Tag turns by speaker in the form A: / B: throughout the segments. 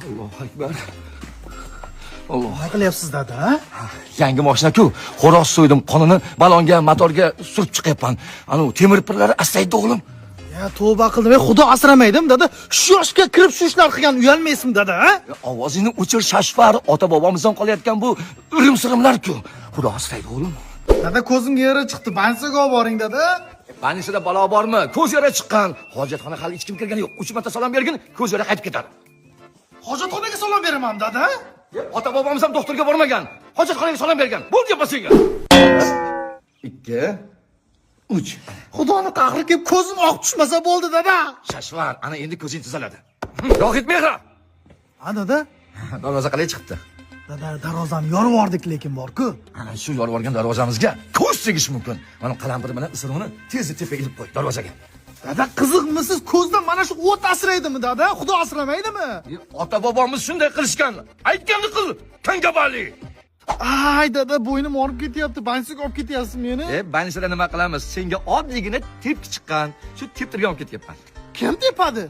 A: Allohu akbar. Alloh.
B: Nima qilyapsiz dada?
A: Yangi mashina-ku. Xo'roz so'ydim, qonini balonga, motorga surib chiqyapman. Anu temir pirlari astaydi o'g'lim.
B: Ya tavba qildim, xudo asramaydim dada. Shu yoshga kirib shu ishlar qilgan uyalmaysizmi dada, ha?
A: Ovozingni o'chir, Shashvar, ota bobomizdan qolayotgan bu o'rim-sirimlar-ku. Xudo asraydi o'g'lim.
B: Dada ko'zimga yara chiqdi. Bansiga olib boring dada.
A: Banisida balo bormi? Ko'z yara chiqqan. Hojatxona hali hech kim kirgani yo'q. 3 marta salom bergin, ko'z yara qaytib ketadi.
B: Hojatxonaga salom beraman dada.
A: Ota bobomiz ham doktorga bormagan. Hojatxonaga salom bergan. Bo'ldi deb senga. 2 3.
B: Xudoni qahri kelib ko'zim oq tushmasa bo'ldi dada.
A: Shashvar, ana endi ko'zing tuzaladi. Rohit Mehra.
B: Ha dada?
A: Darvoza qalay chiqdi?
B: Dada, darvozani yorib yubordik lekin bor-ku.
A: Ana shu yorib yuborgan darvozamizga ko'z tegish mumkin. Mana qalampir bilan isiruvni tezda tepaga ilib qo'y darvozaga.
B: Dada, qiziqmisiz? Ko'zdan mana shu o't asraydimi dada? Xudo asramaydimi?
A: Ota bobomiz shunday qilishgan. Aytganni qil. Kangabali.
B: Ay dada, bo'ynim og'rib ketyapti. Bansiga olib ketyapsiz meni.
A: Banisida nima qilamiz? Senga oddiygina tepki chiqqan. Shu teptirga olib ketyapman.
B: Kim tepadi?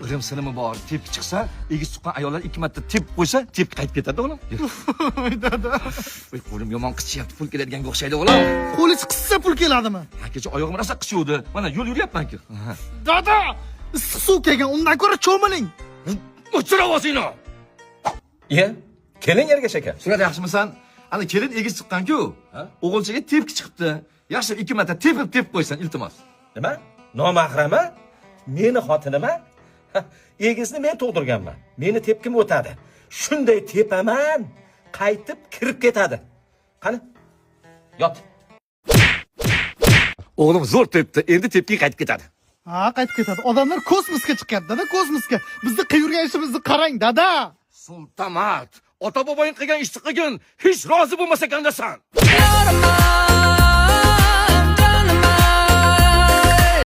A: Irim sinimi bor. Tepki chiqsa, egiz tuqqan ayollar 2 marta tepib qo'ysa, tepki qaytib ketadi o'g'lim.
B: Voy dada.
A: Voy, qo'lim yomon qichyapti, pul keladigan o'xshaydi o'g'lim.
B: Qo'lingiz qissa pul keladimi?
A: Kecha oyog'im rosa qishuvdi. Mana yo'l yuryapman-ku.
B: Dada, issiq suv kelgan. Undan ko'ra cho'miling.
A: O'chir ovozingni.
C: Keling Ergash aka.
A: Surat yaxshimisan? Ana kelin egiz chiqqan-ku. O'g'ilchaga tepki chiqdi. Yaxshi 2 marta tepib qo'ysan, iltimos.
C: Nima? Nomahrama? Meni xotinima? Egizni men tug'dirganman. Meni tepkim o'tadi. Shunday tepaman, qaytib kirib ketadi. Qani? Yot.
A: O'g'lim zo'r tepdi. Endi tepki qaytib ketadi.
B: Ha, qaytib ketadi. Odamlar kosmosga chiqyapti, dada, kosmosga. Bizni qiyurgan ishimizni qarang, dada.
A: Sultamat, ota boboying qilgan ishni qilgin. Hech rozi bo'lmas ekandasan.
D: You're mine.